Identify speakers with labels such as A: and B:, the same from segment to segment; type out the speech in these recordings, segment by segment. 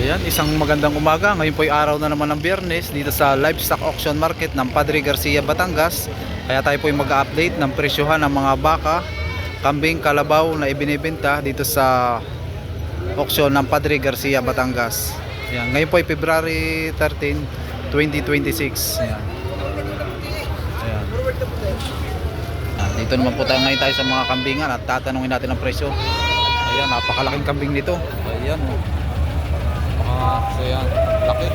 A: Ayan, isang magandang umaga. Ngayon po ay araw na naman ng Biyernes dito sa Livestock Auction Market ng Padre Garcia, Batangas. Kaya tayo po ay mag-update ng presyohan ng mga baka, kambing, kalabaw na ibinibenta dito sa auction ng Padre Garcia, Batangas. Ayan, ngayon po ay February 13, 2026. Ayan. Ayan. Dito naman po tayo ngayon tayo sa mga kambingan at tatanungin natin ang presyo. Ayan, napakalaking kambing nito. Ayan, so yan, laki.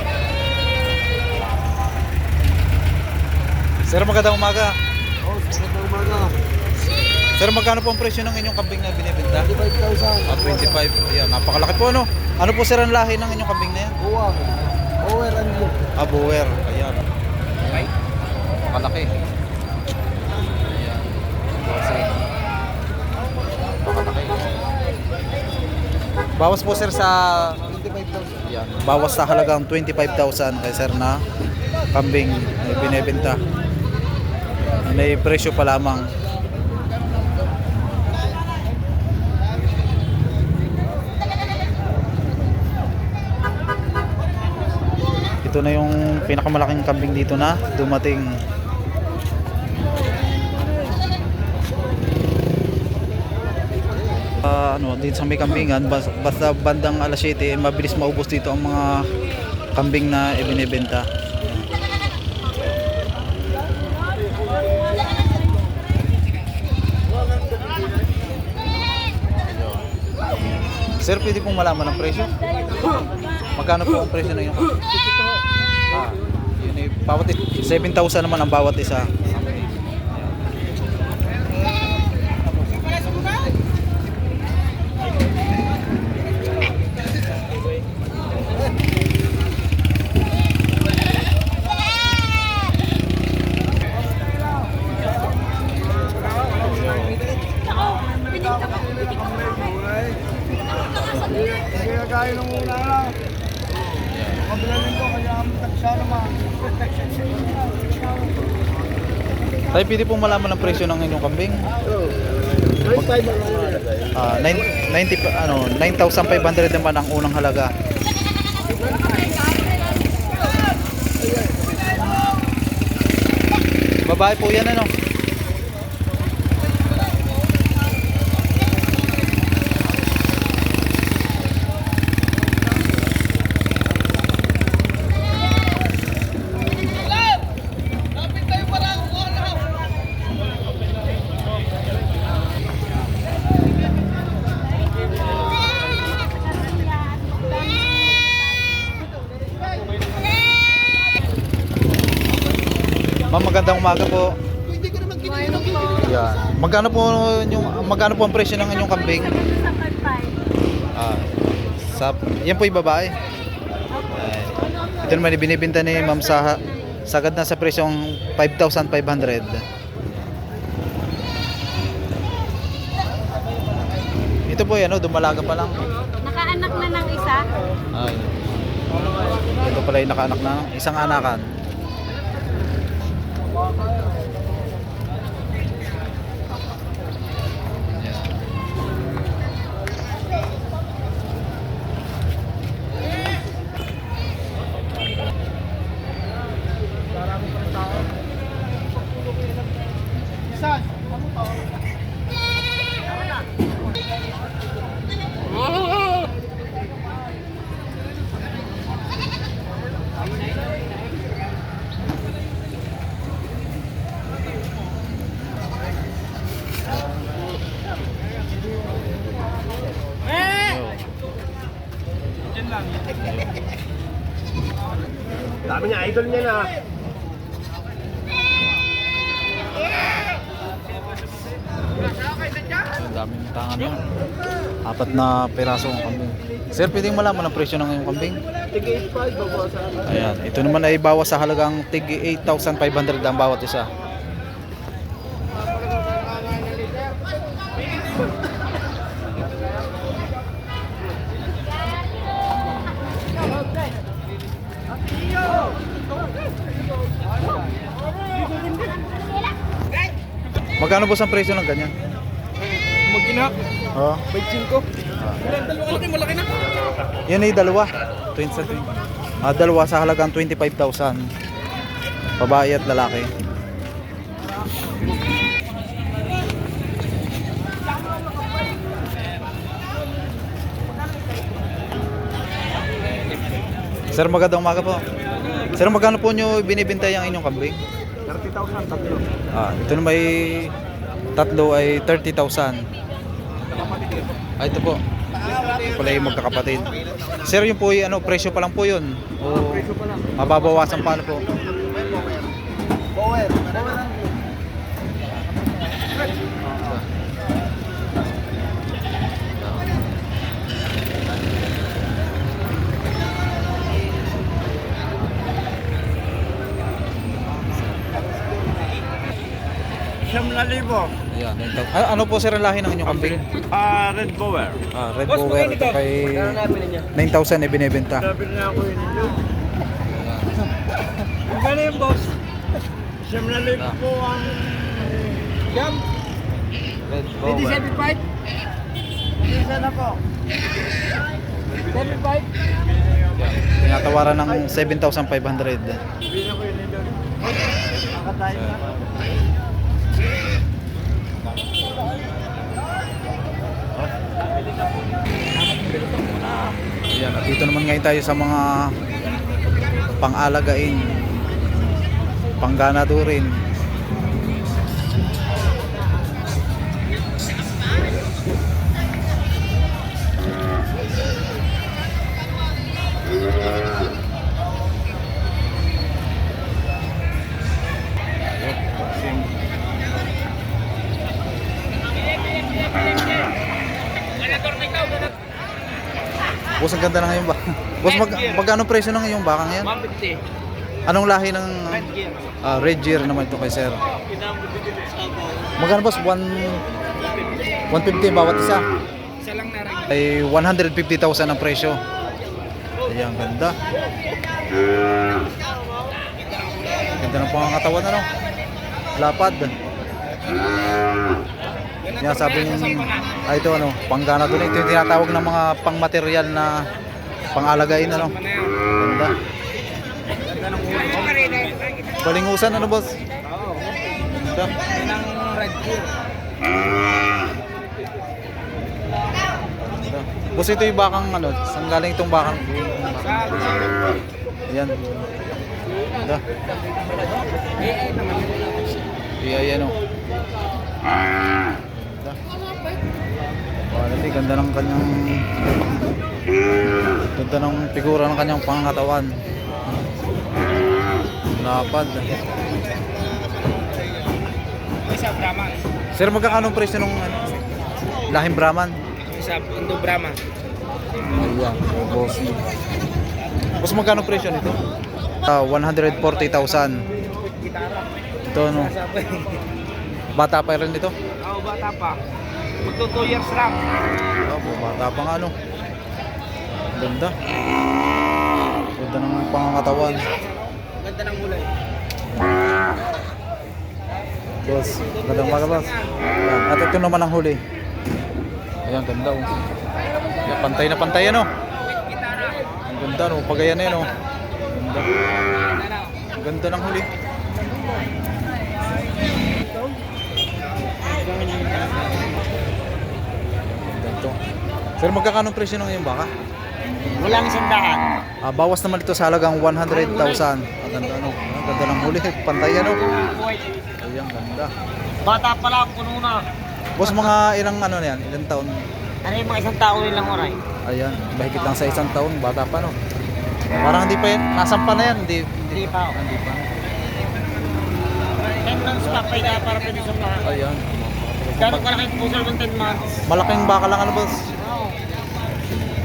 A: Sir, magandang umaga.
B: Oh, magandang umaga.
A: Sir, magkano po ang presyo ng inyong kambing na binibenta?
B: 25,000.
A: 25. Ayan, napakalaki po, ano? Ano po sir ang lahi ng inyong kambing na yan?
B: Buwang. Over and look.
A: Boer. Ayan. Okay. Napakalaki. Ayan. Kasi napakalaki. Bawas po sir sa
B: 25,000.
A: yan, bawas sa halagang 25,000 kay sir na kambing na binebenta. May presyo pa lamang. Ito na yung pinakamalaking kambing dito na dumating. Dito sa may kambingan, basta bandang alas 7 mabilis maubos dito ang mga kambing na ibinebenta. Sir, pwede pong malaman ang presyo? Magkano po ang presyo na yun? Yun eh, bawat 7,000 naman ang bawat isa.
B: Kaya gaya nung una lang. Kabilalin ko, kaya tagsya naman.
A: Tayo pwede pong malaman ang presyo ng inyong kambing? 9,500 naman ang unang halaga. Babae po yan, ano? Ma'am, magandang umaga po. Yan. Magkano po ang presyo ng inyong kambing? Yan po 'yung babae. Ito naman binibenta ni Ma'am Saha. Sagad na sa presyong 5,500. Ito po 'yan, dumalaga pa lang.
C: Nakaanak na ng isa.
A: Ay. Ito pala 'yung nakaanak na isang anakan.
B: Dami niya, idol niya na.
A: Ang daming tangan yun. 4 na piraso ang kambing. Sir, pwedeng malaman ang presyo ng iyong kambing?
B: Tigay 5, babawasan.
A: Ayan, ito naman ay bawas sa halagang tig 8,500 ang bawat isa. Magkano po ang presyo ng ganyan?
B: Magina.
A: Oo.
B: 25.
A: Ah.
B: Ilan, dalawa malaki, malaki na.
A: Yan ay dalawa. 20 sa 20. Dalawa sa halagang 25,000. Babae at lalaki. Sir, magandang umaga po. Sir, magkano po nyo binibenta yung inyong kambing?
B: 30,000 tatlo.
A: Ito na may tatlo ay 30,000. Ito po. Ito pala yung magkakapatid. Sir, yung po yung presyo pa lang po yun. O
B: Presyo pa lang.
A: mababawasan paano po?
B: Power. Siyam na libo.
A: Ayan, 9,000. Ano po sir ang lahi ng inyong kambing?
B: Red Power.
A: Red Bower. Ito kay 9,000 ay binibenta.
B: Sabi na ako yun. Ang gano'n yung boss. Siyam na libo po ang jam.
A: Red
B: 75? Isa na po. 75?
A: Tinatawaran ng 7,500.
B: Bina ko yun doon. Nakatayo na.
A: Ayan, at dito naman ngayon tayo sa mga pang-alagain, pangganado rin. Boss, ang ganda na ngayon ba? Boss, magkano presyo ng iyong baka ngayon?
B: 150.
A: Anong lahi ng Red Gear naman ito kay sir? Magkano boss? 150 bawat isa?
B: Isa lang na rin.
A: Ay 150,000 ang presyo. Ayan, ganda. Ganda ng pangangatawan, ano? Lapad. Yan, sabi ng ito ano, panggana doon. Ito yung tinatawag ng mga pangmaterial na pangalagain, ano. Ganda. Balingusan, ano boss? Ganda. Ganda. Boss, ito yung bakang ano, saan galing itong bakang? Ayan. Ganda. Ayan, oh. Ganda ng kanyang ganda ng figura ng kanyang pangangatawan. Lapad.
B: Isa Brahman.
A: Sir, magkano ang presyo ng lahing Brahman?
B: Isa Indo Brahman.
A: Ayan, boss. Boss, magkano ang presyo nito? 140,000. Ito ano? Bata pa rin ito?
B: Oo, bata pa. Magto 2 years lang.
A: Bata pa nga, ano. Ganda. Ganda ng pangangatawan.
B: Ganda ng mulay.
A: Boss, ganda mga boss. Ayan. At ito naman ang huli. Ayan, ganda, oh. Ayan, pantay na pantay, ano. Ang ganda, no. Pagayan na yan, oh. Ganda. Ang ganda ng huli. Ganito. Sir, magkakano presyo ng iyong baka?
B: Walang sandahan.
A: Bawas naman ito sa halagang 100,000. Ang ganda, ano. Ang ganda ng huli. Pantay, ano. Ayan, ganda.
B: Bata pa lang, puno na.
A: Boss, mga ilang ano na yan? Ilang taon?
B: Ano yung mga isang tao nilang oray?
A: Ayan, mahigit lang sa isang taon. Bata pa, no. Parang hindi pa yan. Nasampa na yan.
B: Hindi pa.
A: Hindi pa.
B: 10 months pa, pwede para pwede sa mga.
A: Ayan.
B: Gano'n kalaki yung puso ng 10 months?
A: Malaking baka lang, ano boss?
B: Oo.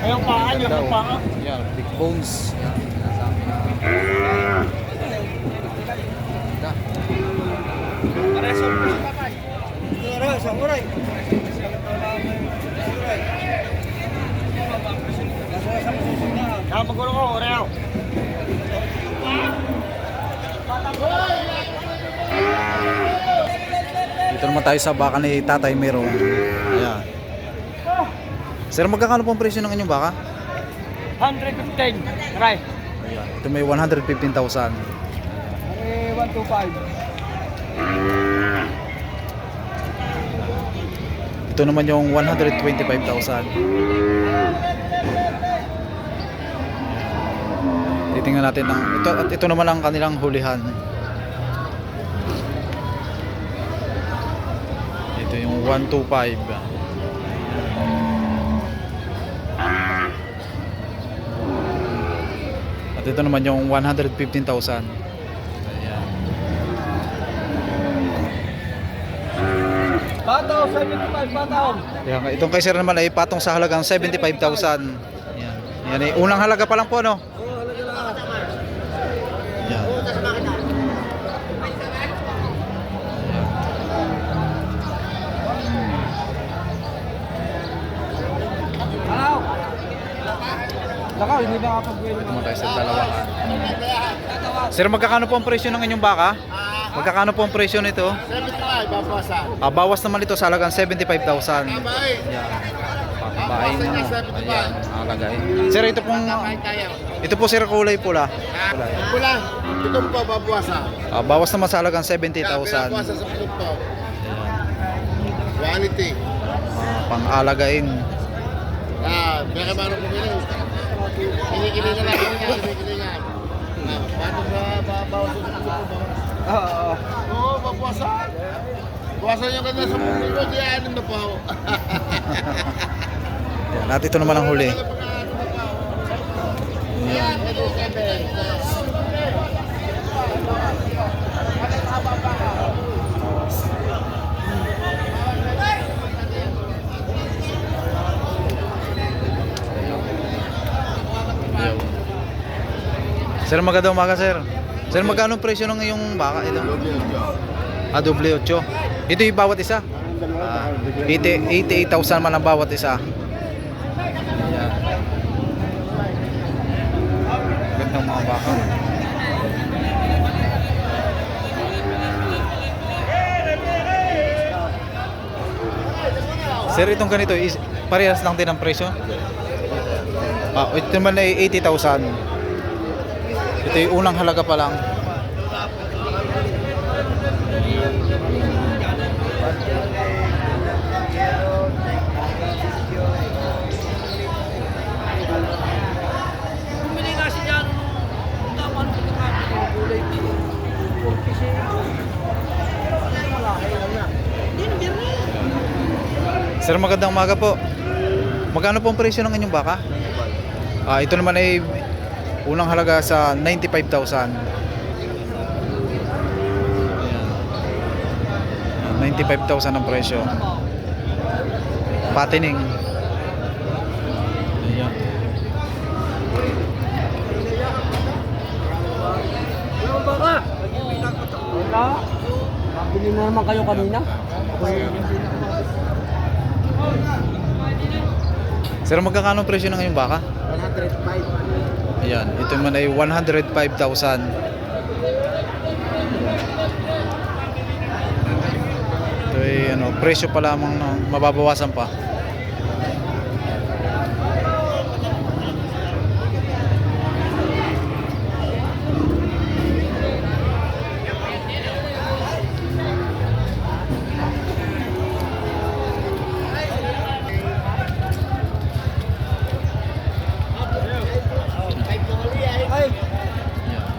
B: Ayong paa, yung
A: Ganda, oh.
B: paa.
A: Yan, big bones. Yan, sinasabi na. Ganda.
B: Magulo ko, Oreo.
A: Dito naman tayo sa baka ni Tatay Mero. Ayan. Sir, magkakano pong presyo ng inyong baka?
B: 115. Try.
A: Ayan. Ito may 115,000.
B: Eh, 125.
A: Ito naman yung 125,000. Titingnan natin ang ito, at ito naman ang kanilang hulihan. Ito yung 125. At ito naman yung 115,000. Ayan.
B: Bataw, 75 bataw.
A: Ayan, itong kay sir naman ay patong sa halagang 75,000. Ayan. Yan ay unang halaga pa lang po, no? Ayan.
B: Alaw. Lakaw, hindi ba kapag-win
A: Ito mga tayo sa dalawahan. Sir, magkakano po ang presyo ng inyong baka? Magkakano po ang presyo nito?
B: 75, babawasan.
A: Bawas naman ito sa halagang 75,000.
B: Bye.
A: Ayan. Papabain na. Ayan, alagay. Sir, ito po sir kulay pula. Kulay.
B: Pula, ito po babawasan.
A: Bawas naman sa halagang 70,000.
B: Babawasan sa pitot po. Quality.
A: Pang-alagain.
B: Baka marunong kumili. Kinikili na lang, kinikili nga. Paano ba babawasan sa pitot po? Oo, babawasan. Bawasan yung ganda sa mundo ko, di 6 na po.
A: Ayan, at ito naman ang huli.
B: Ayan.
A: Sir, magandang umaga sir. Sir, magkano ang presyo ng iyong baka ito? Doble 8. Ito yung bawat isa. 88,000 man ang bawat isa. Ayan. Gandang mga baka. Sir, itong ganito is parehas lang din ang presyo. Ito naman ay 80,000. Ito yung unang halaga pa lang. Sir, magandang umaga po. Magkano po ang presyo ng inyong baka? Ito naman ay unang halaga sa 95,000. 95,000 ang presyo. Patining. Ayan.
B: Ano ba ka? Wala. Mabili na naman kayo kanina.
A: Sir, magkakano ang presyo ng inyong baka?
B: 105.
A: Ayan, ito man ay 105,000. Ito ay presyo pa lamang na mababawasan pa.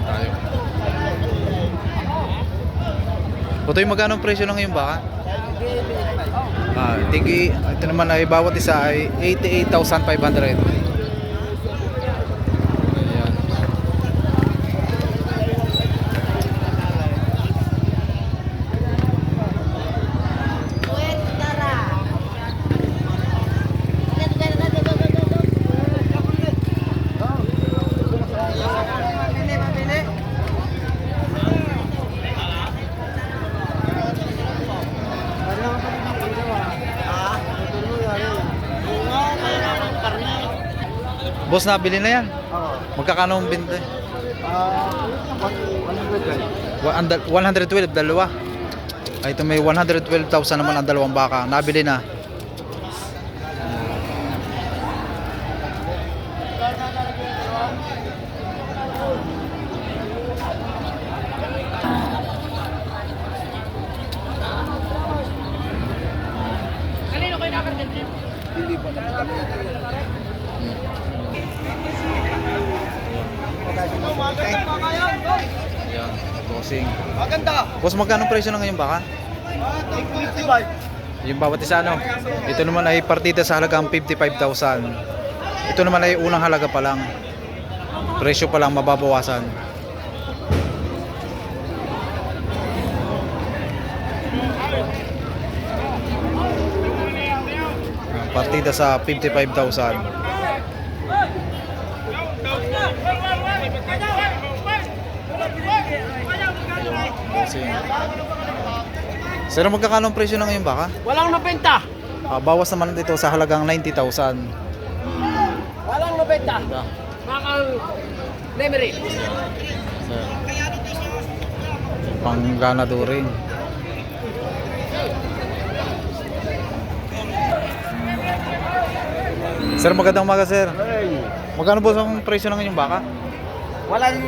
A: Tayo. Putoy, magkano ang presyo ng iyong baka? Ito naman ay bawat isa ay 88,500. Ayan. Boss, nabili na yan.
B: Oo.
A: Magkakano ang binta?
B: 112.
A: 112, dalawa. Ito may 112,000 naman ang dalawang baka. Nabili na. Ayan, bossing.
B: Maganda.
A: Boss, magkano presyo na ngayon baka?
B: 55.
A: Yung bawat isa, no? Ito naman ay partida sa halagang 55,000. Ito naman ay unang halaga pa lang. Presyo pa lang mababawasan. Partida sa 55,000. Sir, magkakano ang presyo na ngayon baka?
B: Walang nabenta.
A: Bawas naman dito sa halagang 90,000.
B: Walang nabenta. Bakal Lemery.
A: Pang ganado rin. Sir, magandang umaga, sir. Magkano po ang presyo na ngayon baka?
B: Walang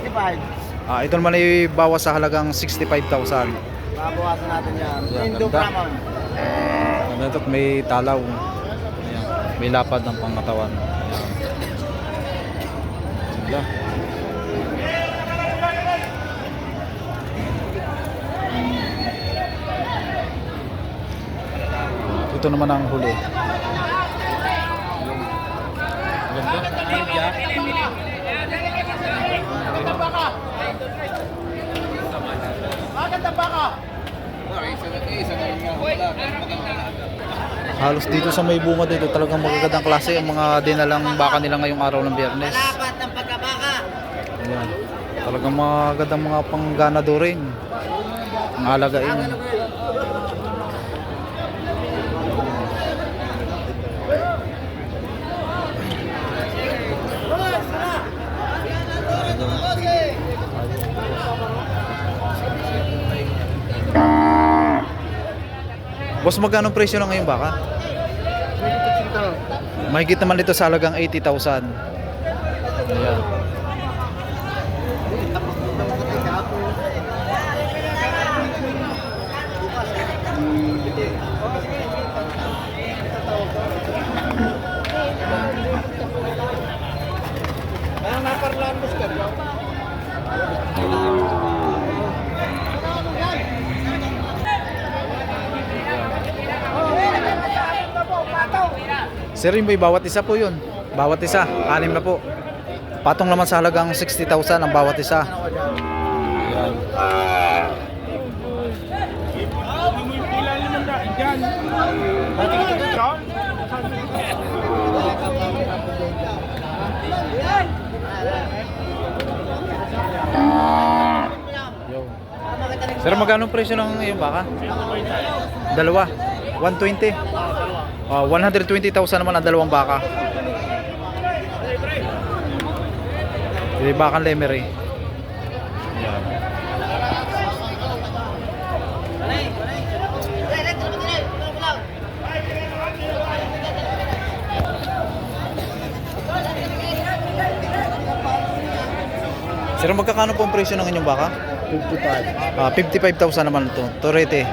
B: 65.
A: Ito naman ay bawas sa halagang 65,000.
B: Babawasan natin yan.
A: Yan,
B: Indo
A: ganda.
B: Brahman.
A: Ano ito? May talaw. Ayan. May lapad ng pangatawan. Ayan. Ganda. Ito naman ang huli. Ganda.
B: Maganda baka.
A: Halos dito sa may bunga dito talagang magagandang klase ang mga dinalang baka nila ngayong araw ng Biyernes.
B: Dapat ang pagkabaka.
A: Ayan. Talagang magandang mga pangganado rin. Ang alagain. Boss, magkano ang presyo na ngayon baka? Mahigit naman dito sa halagang 80,000. Ayan.
B: Ang naparlaan mo ka.
A: Sir, yung may bawat isa po yun. Bawat isa, 6 na po. Patong naman sa halagang 60,000 ang bawat isa. Ayan. Yo. Sir, magkano ang presyo ng yung baka? Dalawa. 120. 120,000 naman ang dalawang baka. Yung bakang Lemery. Ayan. Sir, magkakano po ang presyo ng inyong baka?
B: 55.
A: 55,000 naman ito. Torete.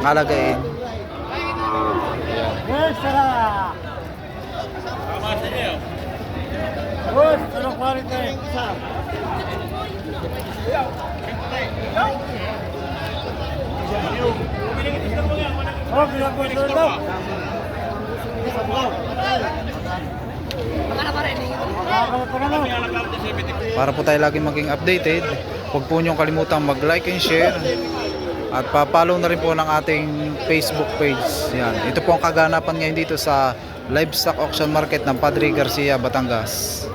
A: Ang alagain.
B: Yes, sir. Boss, anong quality? Isa. Oh, bilang ko ito daw.
A: Para po tayo lagi maging updated, huwag po niyong kalimutang mag-like and share at pa-follow na rin po ng ating Facebook page. Yan. Ito po ang kaganapan ngayon dito sa Livestock Auction Market ng Padre Garcia, Batangas.